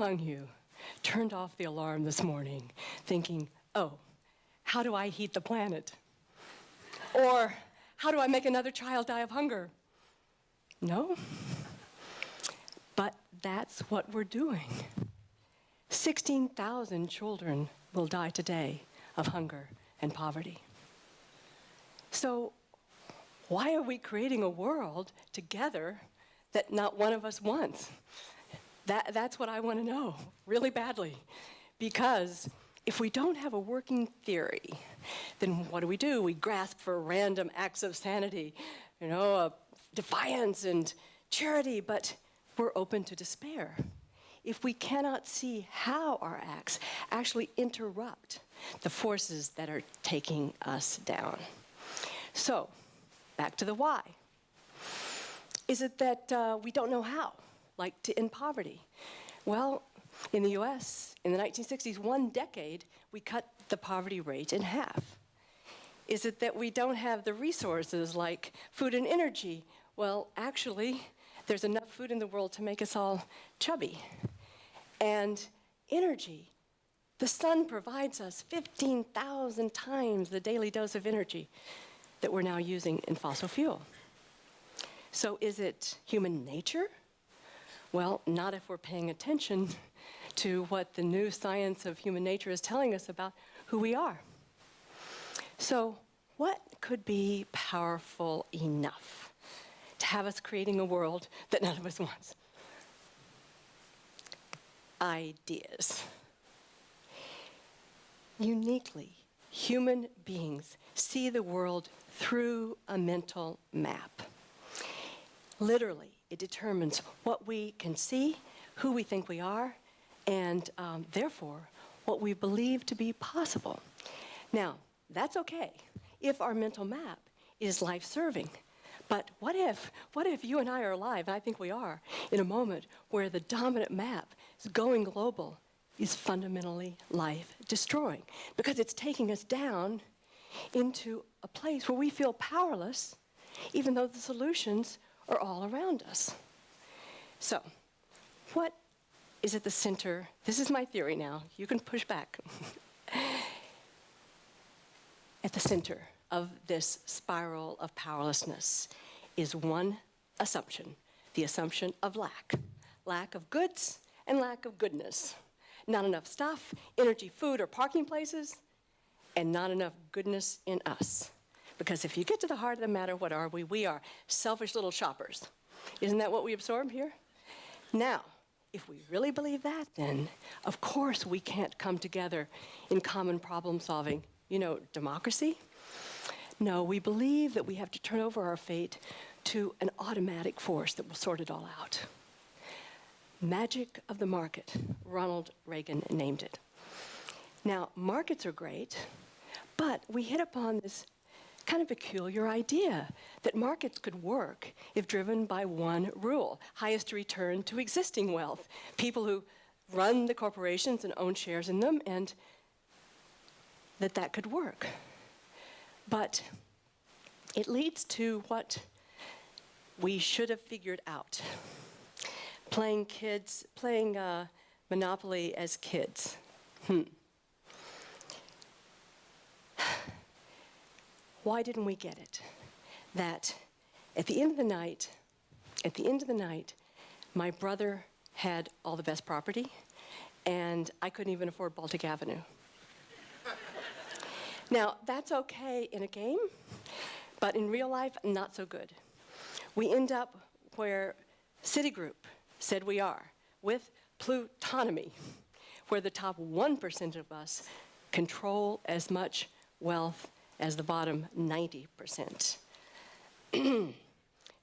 among you turned off the alarm this morning thinking, oh, how do I heat the planet? Or how do I make another child die of hunger? No. But that's what we're doing. 16,000 children will die today of hunger and poverty. So why are we creating a world together that not one of us wants? That's what I want to know, really badly. Because if we don't have a working theory, then what do? We grasp for random acts of sanity, defiance and charity, but we're open to despair. If we cannot see how our acts actually interrupt the forces that are taking us down. So, back to the why. Is it that we don't know how, like to end poverty? Well, in the US, in the 1960s, one decade, we cut the poverty rate in half. Is it that we don't have the resources like food and energy? Well, actually, there's enough food in the world to make us all chubby. And energy, the sun provides us 15,000 times the daily dose of energy that we're now using in fossil fuel. So is it human nature? Well, not if we're paying attention to what the new science of human nature is telling us about who we are. So what could be powerful enough to have us creating a world that none of us wants? Ideas. Uniquely, human beings see the world through a mental map. Literally, it determines what we can see, who we think we are, and therefore, what we believe to be possible. Now, that's okay if our mental map is life-serving. But what if you and I are alive, and I think we are, in a moment where the dominant map is going global, is fundamentally life-destroying, because it's taking us down into a place where we feel powerless, even though the solutions are all around us. So, what is at the center? This is my theory now. You can push back. At the center of this spiral of powerlessness is one assumption, the assumption of lack. Lack of goods and lack of goodness. Not enough stuff, energy, food, or parking places, and not enough goodness in us. Because if you get to the heart of the matter, what are we? We are selfish little shoppers. Isn't that what we absorb here? Now, if we really believe that, then of course we can't come together in common problem solving. Democracy? No, we believe that we have to turn over our fate to an automatic force that will sort it all out. Magic of the market, Ronald Reagan named it. Now, markets are great, but we hit upon this kind of peculiar idea that markets could work if driven by one rule: highest return to existing wealth. People who run the corporations and own shares in them, and that could work. But it leads to what we should have figured out. Playing Monopoly as kids. Why didn't we get it? That at the end of the night, my brother had all the best property, and I couldn't even afford Baltic Avenue. Now, that's okay in a game, but in real life, not so good. We end up where Citigroup said we are, with plutonomy, where the top 1% of us control as much wealth as the bottom 90%.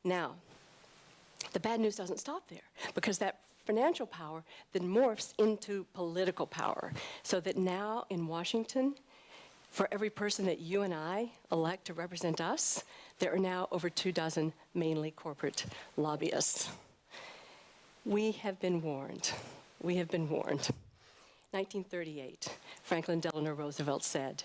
Now, the bad news doesn't stop there, because that financial power then morphs into political power, so that now in Washington, for every person that you and I elect to represent us, there are now over 24 mainly corporate lobbyists. We have been warned. 1938, Franklin Delano Roosevelt said,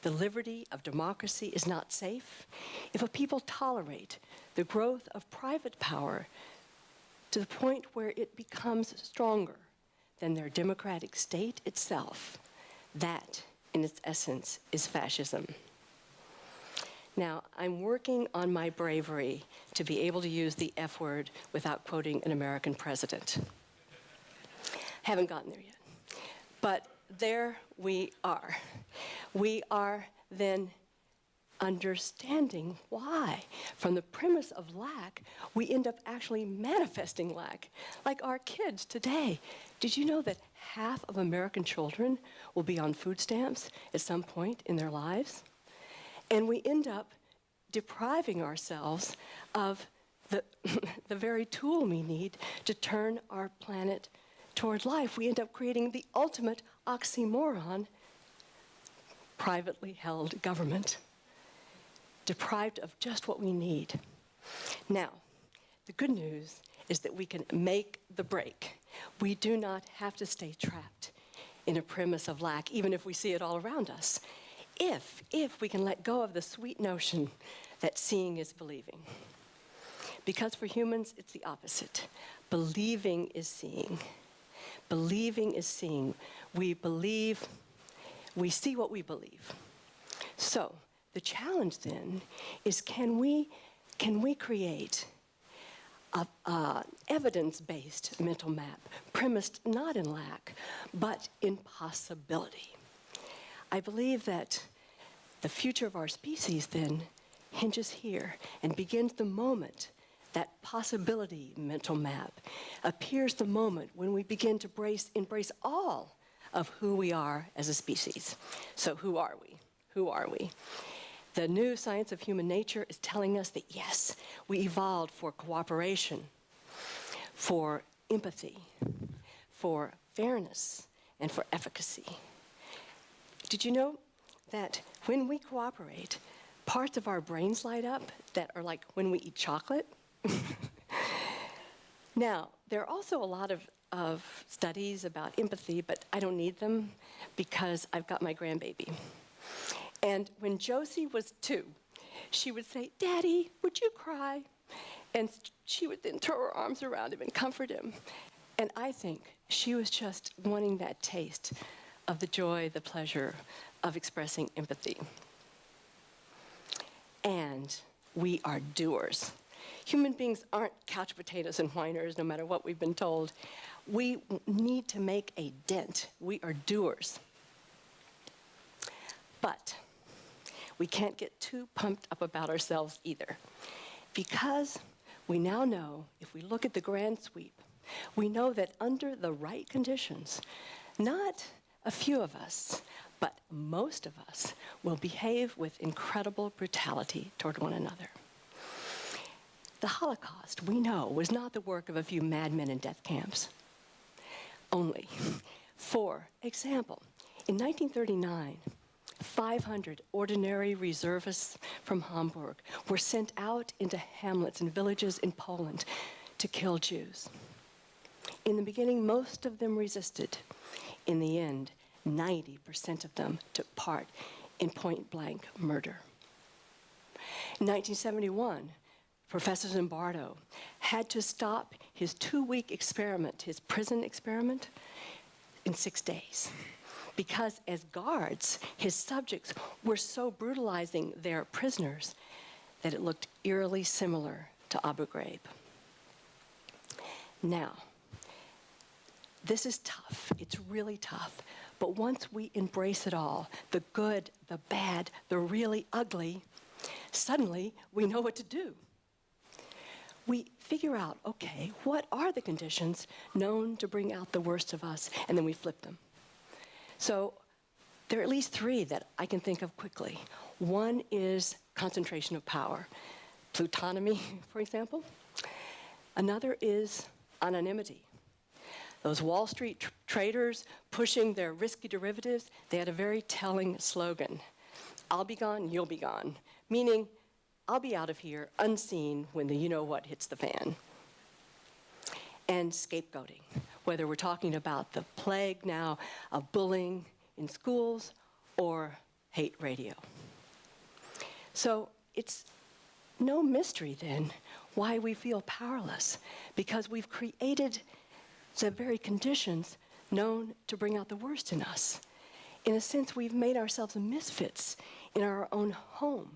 "The liberty of democracy is not safe if a people tolerate the growth of private power to the point where it becomes stronger than their democratic state itself. That, in its essence, is fascism. Now, I'm working on my bravery to be able to use the F word without quoting an American president. Haven't gotten there yet. But there we are. We are then understanding why, from the premise of lack, we end up actually manifesting lack. Like our kids today. Did you know that half of American children will be on food stamps at some point in their lives? And we end up depriving ourselves of the very tool we need to turn our planet toward life. We end up creating the ultimate oxymoron, privately held government, deprived of just what we need. Now, the good news is that we can make the break. We do not have to stay trapped in a premise of lack, even if we see it all around us. If we can let go of the sweet notion that seeing is believing. Because for humans, it's the opposite. Believing is seeing. Believing is seeing. We believe, we see what we believe. So, the challenge then is can we create an evidence-based mental map premised not in lack, but in possibility? I believe that the future of our species then hinges here and begins the moment that possibility mental map appears, the moment when we begin to embrace all of who we are as a species. So who are we? Who are we? The new science of human nature is telling us that yes, we evolved for cooperation, for empathy, for fairness, and for efficacy. Did you know that when we cooperate, parts of our brains light up that are like when we eat chocolate? Now, there are also a lot of studies about empathy, but I don't need them because I've got my grandbaby. And when Josie was 2, she would say, "Daddy, would you cry?" And she would then throw her arms around him and comfort him. And I think she was just wanting that taste of the joy, the pleasure of expressing empathy. And we are doers. Human beings aren't couch potatoes and whiners, no matter what we've been told. We need to make a dent. We are doers. But we can't get too pumped up about ourselves either, because we now know, if we look at the grand sweep, we know that under the right conditions, not a few of us, but most of us will behave with incredible brutality toward one another. The Holocaust, we know, was not the work of a few madmen in death camps only. For example, in 1939, 500 ordinary reservists from Hamburg were sent out into hamlets and villages in Poland to kill Jews. In the beginning, most of them resisted. In the end, 90% of them took part in point-blank murder. In 1971, Professor Zimbardo had to stop his 2-week experiment, his prison experiment, in 6 days. Because as guards, his subjects were so brutalizing their prisoners that it looked eerily similar to Abu Ghraib. Now, this is tough. It's really tough. But once we embrace it all, the good, the bad, the really ugly, suddenly we know what to do. We figure out, okay, what are the conditions known to bring out the worst of us, and then we flip them. So there are at least 3 that I can think of quickly. One is concentration of power, plutonomy, for example. Another is anonymity. Those Wall Street traders pushing their risky derivatives, they had a very telling slogan: "I'll be gone, you'll be gone," meaning I'll be out of here unseen when the you-know-what hits the fan. And scapegoating, whether we're talking about the plague now of bullying in schools or hate radio. So it's no mystery then why we feel powerless, because we've created the very conditions known to bring out the worst in us. In a sense, we've made ourselves misfits in our own home.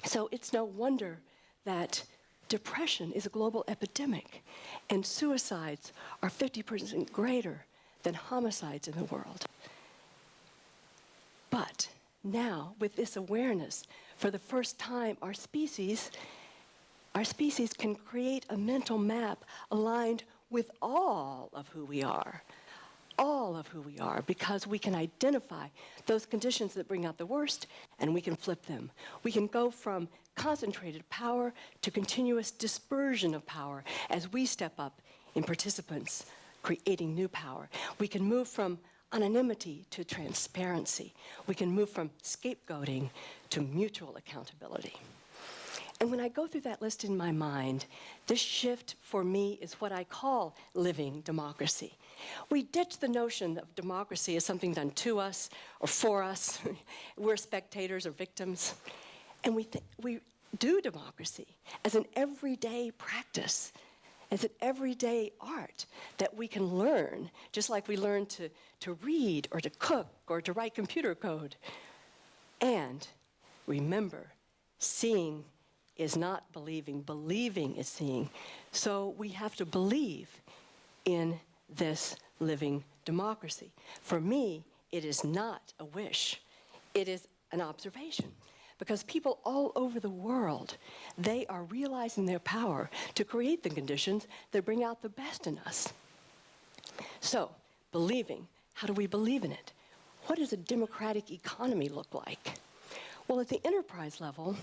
So it's no wonder that depression is a global epidemic, and suicides are 50% greater than homicides in the world. But now, with this awareness, for the first time, our species can create a mental map aligned with all of who we are, because we can identify those conditions that bring out the worst, and we can flip them. We can go from concentrated power to continuous dispersion of power as we step up in participants creating new power. We can move from anonymity to transparency. We can move from scapegoating to mutual accountability. And when I go through that list in my mind, this shift for me is what I call living democracy. We ditch the notion of democracy as something done to us or for us. We're spectators or victims. And we do democracy as an everyday practice, as an everyday art that we can learn, just like we learn to read or to cook or to write computer code. And remember, seeing is not believing. Believing is seeing. So we have to believe in this living democracy. For me, it is not a wish. It is an observation. Because people all over the world, they are realizing their power to create the conditions that bring out the best in us. So, believing, how do we believe in it? What does a democratic economy look like? Well, at the enterprise level,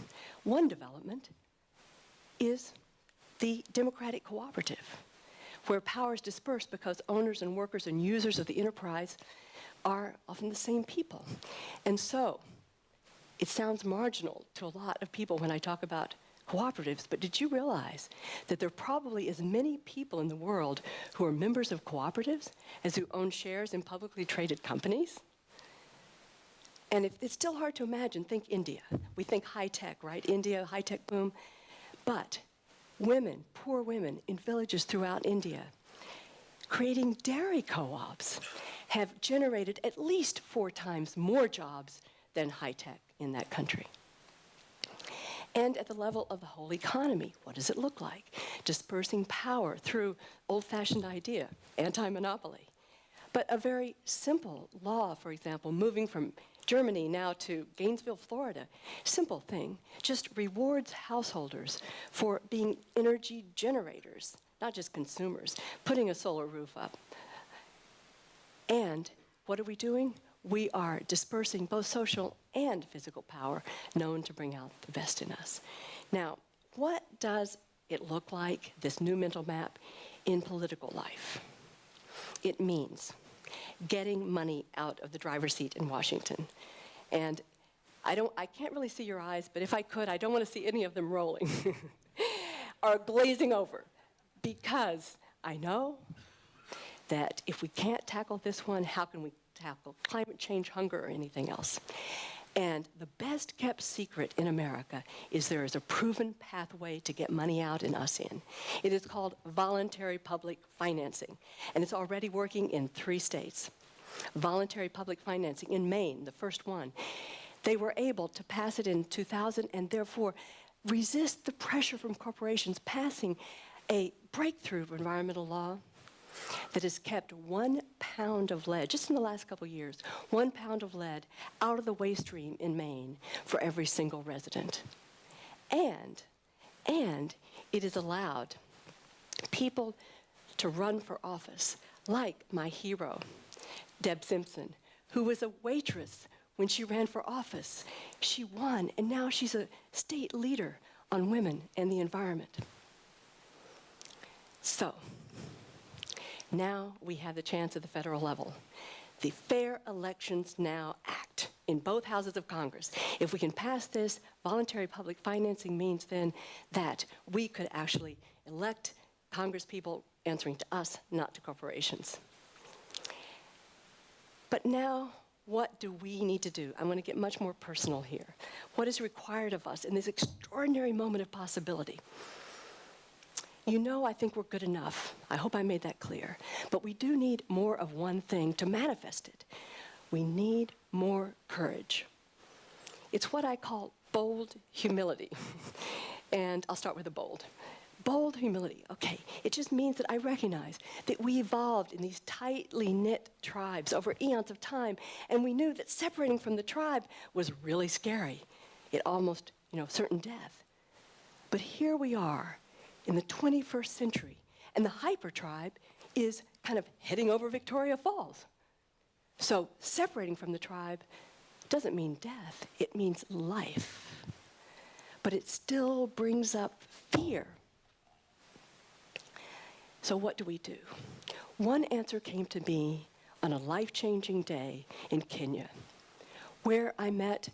one development is the democratic cooperative, where power is dispersed because owners and workers and users of the enterprise are often the same people. And so, it sounds marginal to a lot of people when I talk about cooperatives, but did you realize that there are probably as many people in the world who are members of cooperatives as who own shares in publicly traded companies? And if it's still hard to imagine, think India. We think high-tech, right? India, high-tech boom. But women, poor women in villages throughout India, creating dairy co-ops, have generated at least 4 times more jobs than high-tech in that country. And at the level of the whole economy, what does it look like? Dispersing power through old-fashioned idea, anti-monopoly. But a very simple law, for example, moving from Germany now to Gainesville, Florida, simple thing, just rewards householders for being energy generators, not just consumers, putting a solar roof up. And what are we doing? We are dispersing both social and physical power known to bring out the best in us. Now, what does it look like, this new mental map, in political life? It means getting money out of the driver's seat in Washington. And I can't really see your eyes, but if I could, I don't want to see any of them rolling or glazing over, because I know that if we can't tackle this one, how can we tackle climate change, hunger, or anything else? And the best kept secret in America is there is a proven pathway to get money out and us in. It is called voluntary public financing, and it's already working in 3 states. Voluntary public financing in Maine, the first one. They were able to pass it in 2000 and therefore resist the pressure from corporations passing a breakthrough of environmental law that has kept 1 pound of lead, just in the last couple of years, 1 pound of lead out of the waste stream in Maine for every single resident. And it has allowed people to run for office, like my hero, Deb Simpson, who was a waitress when she ran for office. She won, and now she's a state leader on women and the environment. So, now we have the chance at the federal level. The Fair Elections Now Act in both houses of Congress. If we can pass this, voluntary public financing means then that we could actually elect Congress people answering to us, not to corporations. But now, what do we need to do? I'm going to get much more personal here. What is required of us in this extraordinary moment of possibility? You know I think we're good enough. I hope I made that clear. But we do need more of one thing to manifest it. We need more courage. It's what I call bold humility. And I'll start with the bold. Bold humility, okay. It just means that I recognize that we evolved in these tightly knit tribes over eons of time, and we knew that separating from the tribe was really scary. It almost, certain death. But here we are in the 21st century, and the hyper tribe is kind of heading over Victoria Falls. So separating from the tribe doesn't mean death, it means life. But it still brings up fear. So what do we do? One answer came to me on a life-changing day in Kenya, where I met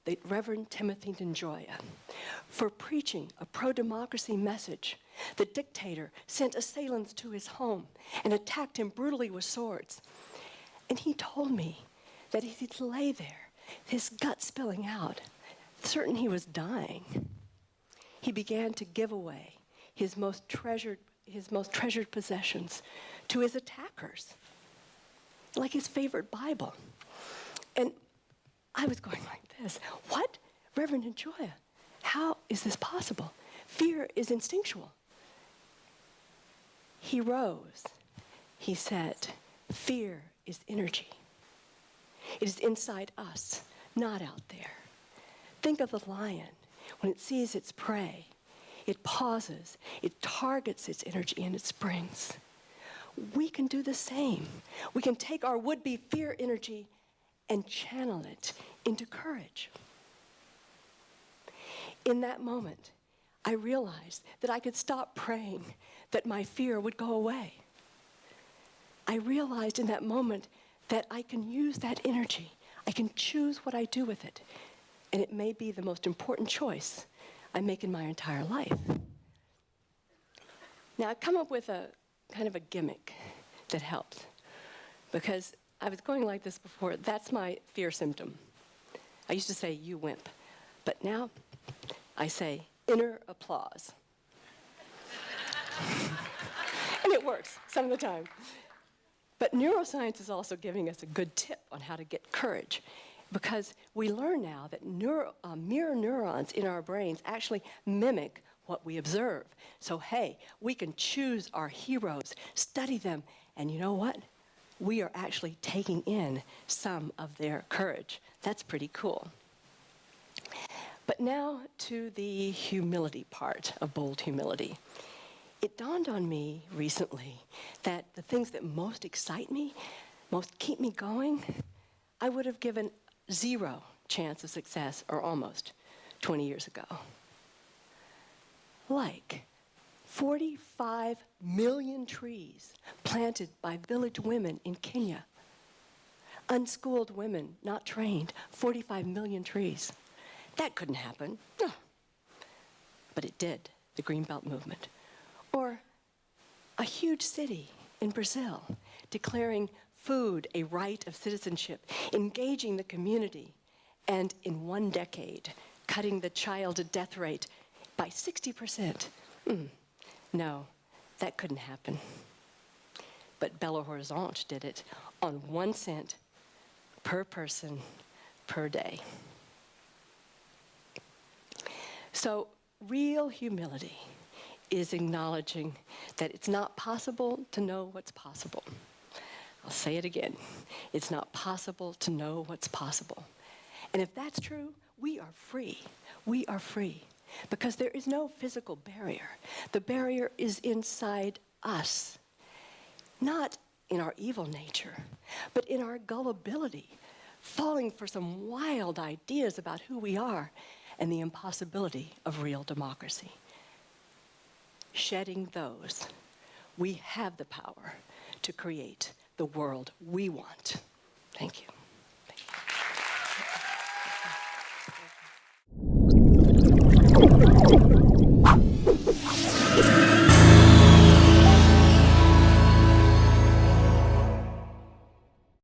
the Reverend Timothy Njoya. For preaching a pro-democracy message, the dictator sent assailants to his home and attacked him brutally with swords. And he told me that as he lay there, his gut spilling out, certain he was dying, he began to give away his most treasured possessions to his attackers, like his favorite Bible. And I was going like this, what? Reverend Njoya, how is this possible? Fear is instinctual. He rose. He said, fear is energy. It is inside us, not out there. Think of the lion. When it sees its prey, it pauses, it targets its energy, and it springs. We can do the same. We can take our would-be fear energy and channel it into courage. In that moment, I realized that I could stop praying that my fear would go away. I realized in that moment that I can use that energy. I can choose what I do with it. And it may be the most important choice I make in my entire life. Now, I've come up with a kind of a gimmick that helps, because I was going like this before. That's my fear symptom. I used to say, you wimp. But now I say, inner applause. And it works some of the time. But neuroscience is also giving us a good tip on how to get courage, because we learn now that mirror neurons in our brains actually mimic what we observe. So hey, we can choose our heroes, study them, and you know what? We are actually taking in some of their courage. That's pretty cool. But now to the humility part of bold humility. It dawned on me recently that the things that most excite me, most keep me going, I would have given 0 chance of success, or almost, 20 years ago. Like 45 million trees planted by village women in Kenya. Unschooled women, not trained, 45 million trees. That couldn't happen. No. But it did, the Greenbelt movement. Or a huge city in Brazil declaring food a right of citizenship, engaging the community, and in 1 decade, cutting the child death rate by 60%. No, that couldn't happen. But Belo Horizonte did it on 1 cent per person per day. So real humility is acknowledging that it's not possible to know what's possible. I'll say it again. It's not possible to know what's possible. And if that's true, we are free. We are free. Because there is no physical barrier. The barrier is inside us. Not in our evil nature, but in our gullibility, falling for some wild ideas about who we are and the impossibility of real democracy. Shedding those, we have the power to create the world we want. Thank you.